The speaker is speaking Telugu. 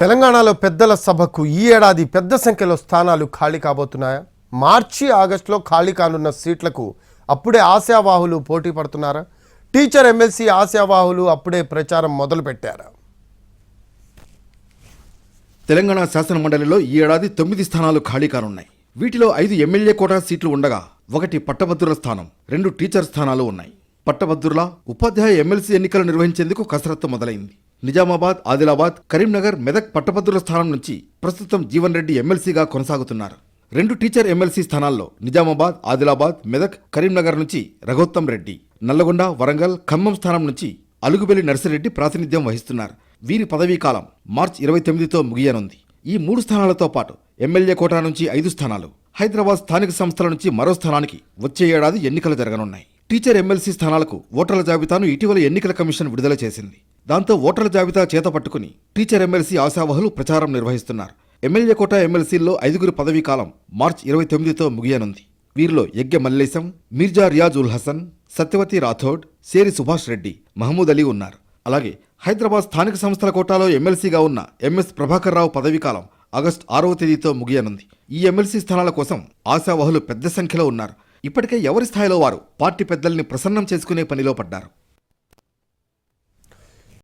తెలంగాణలో పెద్దల సభకు ఈ ఏడాది పెద్ద సంఖ్యలో స్థానాలు ఖాళీ కాబోతున్నాయా? మార్చి ఆగస్టులో ఖాళీ కానున్న సీట్లకు అప్పుడే ఆశావాహులు పోటీ పడుతున్నారా? టీచర్ ఎమ్మెల్సీ ఆశావాహులు అప్పుడే ప్రచారం మొదలుపెట్టారా? తెలంగాణ శాసన మండలిలో ఈ ఏడాది 9 స్థానాలు ఖాళీ కానున్నాయి. వీటిలో 5 ఎమ్మెల్యే కోటా సీట్లు ఉండగా 1 పట్టభద్రుల స్థానం, 2 టీచర్ స్థానాలు ఉన్నాయి. పట్టభద్రుల, ఉపాధ్యాయ ఎమ్మెల్సీ ఎన్నికలు నిర్వహించేందుకు కసరత్తు మొదలైంది. నిజామాబాద్, ఆదిలాబాద్, కరీంనగర్, మెదక్ పట్టభద్రుల స్థానం నుంచి ప్రస్తుతం జీవన్ రెడ్డి ఎమ్మెల్సీగా కొనసాగుతున్నారు. 2 టీచర్ ఎమ్మెల్సీ స్థానాల్లో నిజామాబాద్, ఆదిలాబాద్, మెదక్, కరీంనగర్ నుంచి రఘోత్తం రెడ్డి, నల్లగొండ, వరంగల్, ఖమ్మం స్థానం నుంచి అలుగుబెల్లి నర్సిరెడ్డి ప్రాతినిధ్యం వహిస్తున్నారు. వీరి పదవీకాలం మార్చి 29తో ముగియనుంది. ఈ 3 స్థానాలతో పాటు ఎమ్మెల్యే కోటా నుంచి 5 స్థానాలు, హైదరాబాద్ స్థానిక సంస్థల నుంచి మరో స్థానానికి వచ్చే ఏడాది ఎన్నికలు జరగనున్నాయి. టీచర్ ఎమ్మెల్సీ స్థానాలకు ఓటర్ల జాబితాను ఇటీవల ఎన్నికల కమిషన్ విడుదల చేసింది. దాంతో ఓటర్ల జాబితా చేత పట్టుకుని టీచర్ ఎమ్మెల్సీ ఆశావహులు ప్రచారం నిర్వహిస్తున్నారు. ఎమ్మెల్యే కోటా ఎమ్మెల్సీల్లో 5 పదవీకాలం మార్చి 29తో ముగియనుంది. వీరిలో యగ్గె మల్లేశం, మీర్జా రియాజ్ ఉల్ హసన్, సత్యవతి రాథోడ్, సేరి సుభాష్ రెడ్డి, మహమూద్ అలీ ఉన్నారు. అలాగే హైదరాబాద్ స్థానిక సంస్థల కోటాలో ఎమ్మెల్సీగా ఉన్న ఎంఎస్ ప్రభాకర్ రావు పదవీకాలం ఆగస్టు 6వ తేదీతో ముగియనుంది. ఈ ఎమ్మెల్సీ స్థానాల కోసం ఆశావహులు పెద్ద సంఖ్యలో ఉన్నారు. ఇప్పటికే ఎవరి స్థాయిలో వారు పార్టీ పెద్దల్ని ప్రసన్నం చేసుకునే పనిలో పడ్డారు.